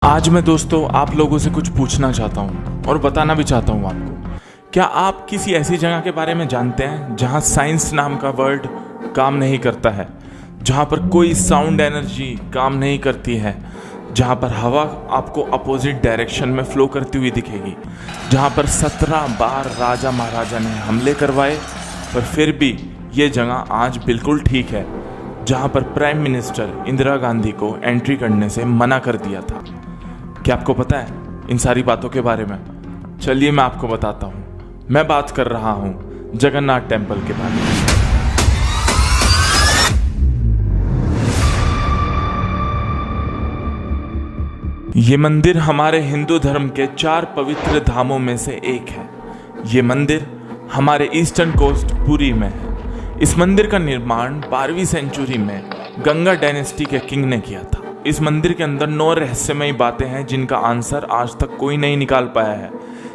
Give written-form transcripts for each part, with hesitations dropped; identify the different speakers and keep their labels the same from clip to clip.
Speaker 1: आज मैं दोस्तों आप लोगों से कुछ पूछना चाहता हूँ और बताना भी चाहता हूँ आपको। क्या आप किसी ऐसी जगह के बारे में जानते हैं जहाँ साइंस नाम का वर्ड काम नहीं करता है, जहाँ पर कोई साउंड एनर्जी काम नहीं करती है, जहाँ पर हवा आपको अपोजिट डायरेक्शन में फ्लो करती हुई दिखेगी, जहाँ पर 17 बार राजा महाराजा ने हमले करवाए पर फिर भी ये जगह आज बिल्कुल ठीक है, जहाँ पर प्राइम मिनिस्टर इंदिरा गांधी को एंट्री करने से मना कर दिया था। क्या आपको पता है इन सारी बातों के बारे में? चलिए मैं आपको बताता हूँ। मैं बात कर रहा हूँ जगन्नाथ टेम्पल के बारे में। ये मंदिर हमारे हिंदू धर्म के 4 पवित्र धामों में से एक है। ये मंदिर हमारे ईस्टर्न कोस्ट पुरी में है। इस मंदिर का निर्माण 12वीं सेंचुरी में गंगा डायनेस्टी के किंग ने किया था। इस मंदिर के अंदर 9 रहस्यमयी बातें हैं जिनका आंसर आज तक कोई नहीं निकाल पाया है।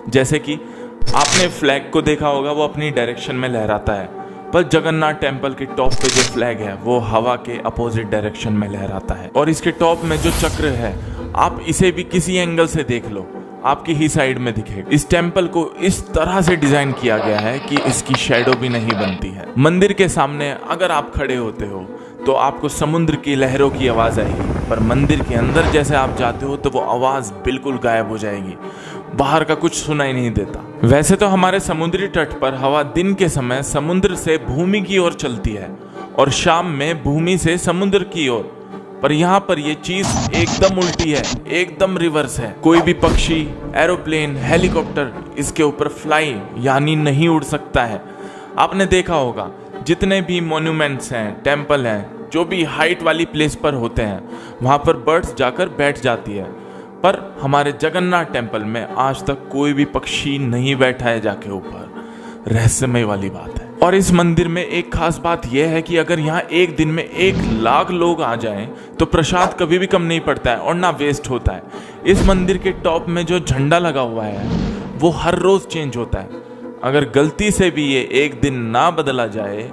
Speaker 1: जैसे कि आपने फ्लैग को देखा होगा, वो अपनी डायरेक्शन में लहराता है, पर जगन्नाथ टेम्पल के टॉप पे जो फ्लैग है वो हवा के अपोजिट डायरेक्शन में लहराता है। और इसके टॉप में जो चक्र है, आप इसे भी किसी एंगल से देख लो, आपकी ही साइड में दिखेगा। इस टेम्पल को इस तरह से डिजाइन किया गया है कि इसकी शैडो भी नहीं बनती है। मंदिर के सामने अगर आप खड़े होते हो तो आपको समुद्र की लहरों की आवाज आएगी, पर मंदिर के अंदर जैसे आप जाते हो तो वो आवाज बिल्कुल गायब हो जाएगी। बाहर का कुछ सुनाई नहीं देता। वैसे तो हमारे समुद्री तट पर हवा दिन के समय समुद्र से भूमि की ओर चलती है और शाम में भूमि से समुद्र की ओर, पर यहाँ पर ये चीज एकदम उल्टी है, एकदम रिवर्स है। कोई भी पक्षी, एरोप्लेन, हेलीकॉप्टर इसके ऊपर फ्लाई यानी नहीं उड़ सकता है। आपने देखा होगा जितने भी मॉन्यूमेंट्स हैं, टेम्पल हैं, जो भी हाइट वाली प्लेस पर होते हैं, वहाँ पर बर्ड्स जाकर बैठ जाती है, पर हमारे जगन्नाथ टेम्पल में आज तक कोई भी पक्षी नहीं बैठा है जाके ऊपर। रहस्यमय वाली बात है। और इस मंदिर में एक खास बात यह है कि अगर यहाँ एक दिन में 1 लाख लोग आ जाएं तो प्रसाद कभी भी कम नहीं पड़ता है और ना वेस्ट होता है। इस मंदिर के टॉप में जो झंडा लगा हुआ है वो हर रोज चेंज होता है। अगर गलती से भी ये एक दिन ना बदला जाए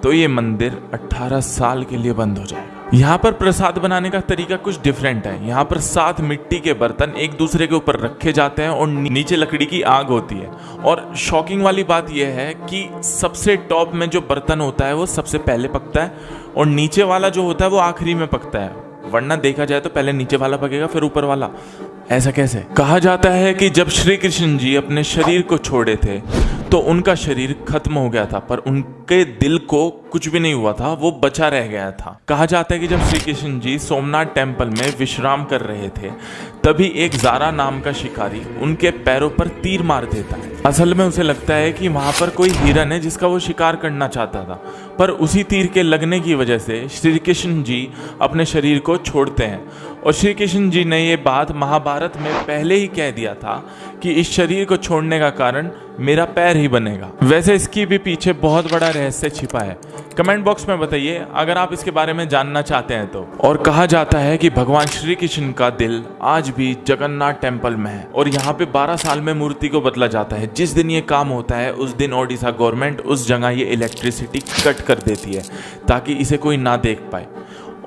Speaker 1: तो ये मंदिर 18 साल के लिए बंद हो जाएगा। यहाँ पर प्रसाद बनाने का तरीका कुछ डिफरेंट है। यहाँ पर 7 मिट्टी के बर्तन एक दूसरे के ऊपर रखे जाते हैं और नीचे लकड़ी की आग होती है। और शॉकिंग वाली बात यह है कि सबसे टॉप में जो बर्तन होता है वो सबसे पहले पकता है और नीचे वाला जो होता है वो आखिरी में पकता है। वरना देखा जाए तो पहले नीचे वाला पकेगा फिर ऊपर वाला। ऐसा कैसे? कहा जाता है कि जब श्री कृष्ण जी अपने शरीर को छोड़े थे तो उनका शरीर खत्म हो गया था, पर उनके दिल को कुछ भी नहीं हुआ था, वो बचा रह गया था। कहा जाता है कि जब श्री कृष्ण जी सोमनाथ टेम्पल में विश्राम कर रहे थे तभी एक जारा नाम का शिकारी उनके पैरों पर तीर मार देता है। असल में उसे लगता है कि वहां पर कोई हिरन है जिसका वो शिकार करना चाहता था, पर उसी तीर के लगने की वजह से श्री कृष्ण जी अपने शरीर को छोड़ते हैं। और श्री कृष्ण जी ने ये बात महाभारत में पहले ही कह दिया था कि इस शरीर को छोड़ने का कारण मेरा पैर ही बनेगा। वैसे इसकी भी पीछे बहुत बड़ा रहस्य छिपा है। कमेंट बॉक्स में बताइए अगर आप इसके बारे में जानना चाहते हैं तो। और कहा जाता है कि भगवान श्री कृष्ण का दिल आज भी जगन्नाथ टेम्पल में है और यहाँ पे 12 साल में मूर्ति को बदला जाता है। जिस दिन ये काम होता है उस दिन ओडिशा गवर्नमेंट उस जगह ये इलेक्ट्रिसिटी कट कर देती है ताकि इसे कोई ना देख पाए।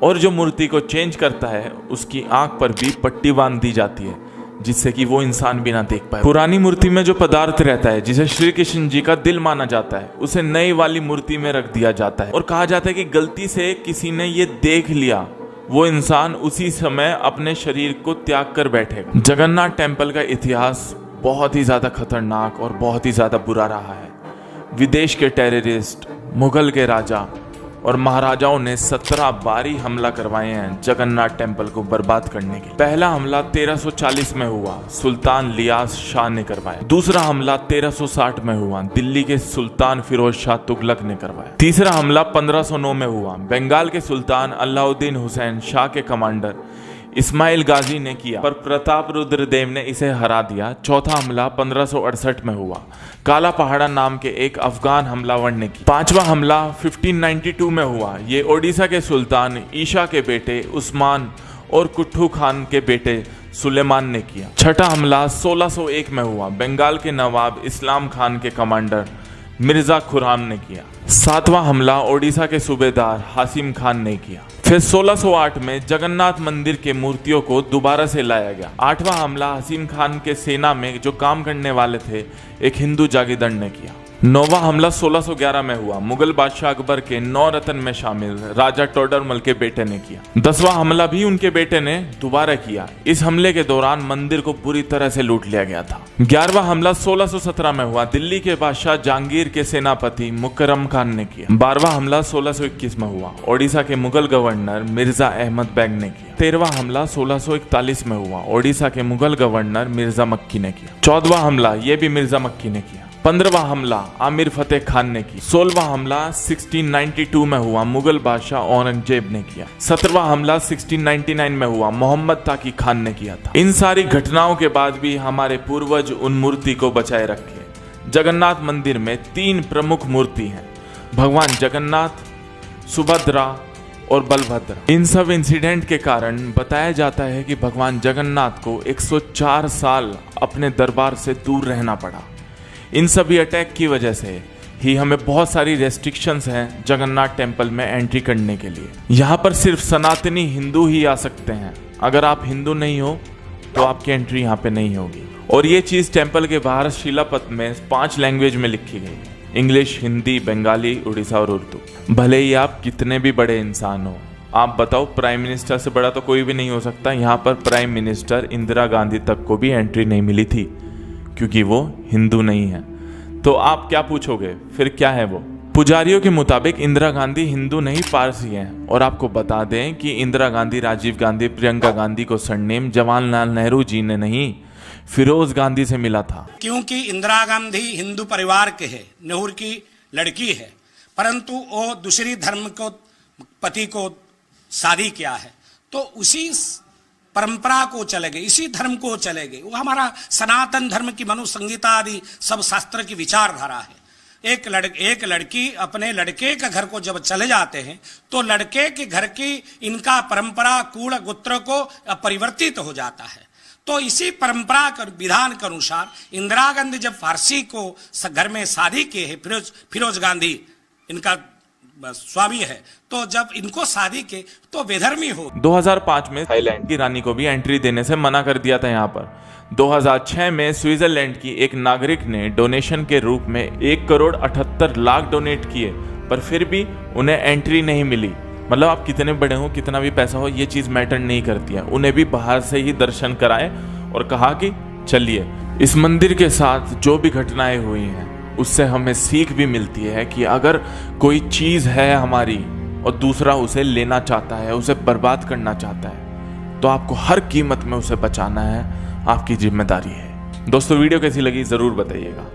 Speaker 1: और जो मूर्ति को चेंज करता है उसकी आंख पर भी पट्टी बांध दी जाती है जिससे कि वो इंसान भी ना देख पाए। पुरानी मूर्ति में जो पदार्थ रहता है जिसे श्री कृष्ण जी का दिल माना जाता है उसे नई वाली मूर्ति में रख दिया जाता है। और कहा जाता है कि गलती से किसी ने ये देख लिया, वो इंसान उसी समय अपने शरीर को त्याग कर बैठेगा। जगन्नाथ टेम्पल का इतिहास बहुत ही ज्यादा खतरनाक और बहुत ही ज्यादा बुरा रहा है। विदेश के टेररिस्ट, मुगल के राजा और महाराजाओं ने 17 बारी हमला करवाए हैं जगन्नाथ टेम्पल को बर्बाद करने के। पहला हमला 1340 में हुआ, सुल्तान लियास शाह ने करवाया। दूसरा हमला 1360 में हुआ, दिल्ली के सुल्तान फिरोज शाह तुगलक ने करवाया। तीसरा हमला 1509 में हुआ, बंगाल के सुल्तान अलाउद्दीन हुसैन शाह के कमांडर इस्माइल गाजी ने किया, पर प्रताप रुद्र देव ने इसे हरा दिया। चौथा हमला 1568 में हुआ, काला पहाड़ा नाम के एक अफगान हमलावर ने किया। पांचवा हमला 1592 में हुआ, ये ओडिशा के सुल्तान ईशा के बेटे उस्मान और कुट्टू खान के बेटे सुलेमान ने किया। छठा हमला 1601 में हुआ, बंगाल के नवाब इस्लाम खान के कमांडर मिर्जा खुर्राम ने किया। 7वां हमला ओडिशा के सूबेदार हाशिम खान ने किया। फिर 1608 में जगन्नाथ मंदिर के मूर्तियों को दोबारा से लाया गया। 8वां हमला हाशिम खान के सेना में जो काम करने वाले थे एक हिंदू जागीरदार ने किया। 9वां हमला 1611 में हुआ। मुगल बादशाह अकबर के 9 रत्न में शामिल राजा टोडरमल के बेटे ने किया। 10वां हमला भी उनके बेटे ने दोबारा किया। इस हमले के दौरान मंदिर को पूरी तरह से लूट लिया गया था। 11वां हमला 1617 में हुआ। दिल्ली के बादशाह जहांगीर के सेनापति मुकर्रम खान ने किया। 12वां हमला 1621 में हुआ। ओडिशा के मुगल गवर्नर मिर्जा अहमद बेग ने किया। 13वां हमला 1641 में हुआ। ओडिशा के मुगल गवर्नर मिर्जा मक्की ने किया। 14वां हमला ये भी मिर्जा मक्की ने किया। 15वां हमला आमिर फतेह खान ने की। 16वां हमला 1692 में हुआ। मुगल बादशाह औरंगजेब ने किया। 17वां हमला 1699 में हुआ। मोहम्मद ताकी खान ने किया था। इन सारी घटनाओं के बाद भी हमारे पूर्वज उन मूर्ति को बचाए रखे। जगन्नाथ मंदिर में 3 प्रमुख मूर्ति हैं, भगवान जगन्नाथ, सुभद्रा और बलभद्र। इन सब इंसिडेंट के कारण बताया जाता है कि भगवान जगन्नाथ को 104 साल अपने दरबार से दूर रहना पड़ा। इन सभी अटैक की वजह से ही हमें बहुत सारी रेस्ट्रिक्शंस हैं जगन्नाथ टेम्पल में एंट्री करने के लिए। यहाँ पर सिर्फ सनातनी हिंदू ही आ सकते हैं। अगर आप हिंदू नहीं हो तो आपकी एंट्री यहाँ पे नहीं होगी। और ये चीज़ टेम्पल के बाहर शिलापत में 5 लैंग्वेज में लिखी गई है, इंग्लिश, हिंदी, बंगाली, उड़ीसा और उर्दू। भले ही आप कितने भी बड़े इंसान हो, आप बताओ प्राइम मिनिस्टर से बड़ा तो कोई भी नहीं हो सकता। यहाँ पर प्राइम मिनिस्टर इंदिरा गांधी तक को भी एंट्री नहीं मिली थी क्योंकि वो हिंदू नहीं है। तो आप क्या पूछोगे फिर क्या है वो? पुजारियों के मुताबिक इंदिरा गांधी हिंदू नहीं पारसी हैं। और आपको बता दें कि इंदिरा गांधी, राजीव गांधी, प्रियंका गांधी को सरनेम जवाहरलाल नेहरू जी ने नहीं, फिरोज गांधी से मिला था।
Speaker 2: क्योंकि इंदिरा गांधी हिंदू परिवार के है, नेहरू की लड़की है, परंतु वो दूसरी धर्म को पति को शादी किया है, तो उसी परंपरा को चले गए, इसी धर्म को चले गए। वो हमारा सनातन धर्म की मनु संहिता आदि सब शास्त्र की विचारधारा है। एक लड़की अपने लड़के के घर को जब चले जाते हैं तो लड़के के घर की इनका परंपरा कूल गोत्र को परिवर्तित हो जाता है। तो इसी परंपरा के विधान के अनुसार इंदिरा गांधी जब फारसी को घर में शादी किए है, फिरोज गांधी इनका स्वामी है, तो जब इनको शादी के तो बेधर्मी हो।
Speaker 1: 2005 में थाईलैंड की रानी को भी एंट्री देने से मना कर दिया था यहाँ पर। 2006 में स्विट्जरलैंड की एक नागरिक ने डोनेशन के रूप में 1,78,00,000 डोनेट किए, पर फिर भी उन्हें एंट्री नहीं मिली। मतलब आप कितने बड़े हो, कितना भी पैसा हो, ये चीज़ मैटर नहीं करती है। उन्हें भी बाहर से ही दर्शन कराए और कहा कि चलिए। इस मंदिर के साथ जो भी घटनाएं हुई हैं उससे हमें सीख भी मिलती है कि अगर कोई चीज़ है हमारी और दूसरा उसे लेना चाहता है, उसे बर्बाद करना चाहता है, तो आपको हर कीमत में उसे बचाना है, आपकी जिम्मेदारी है। दोस्तों वीडियो कैसी लगी ज़रूर बताइएगा।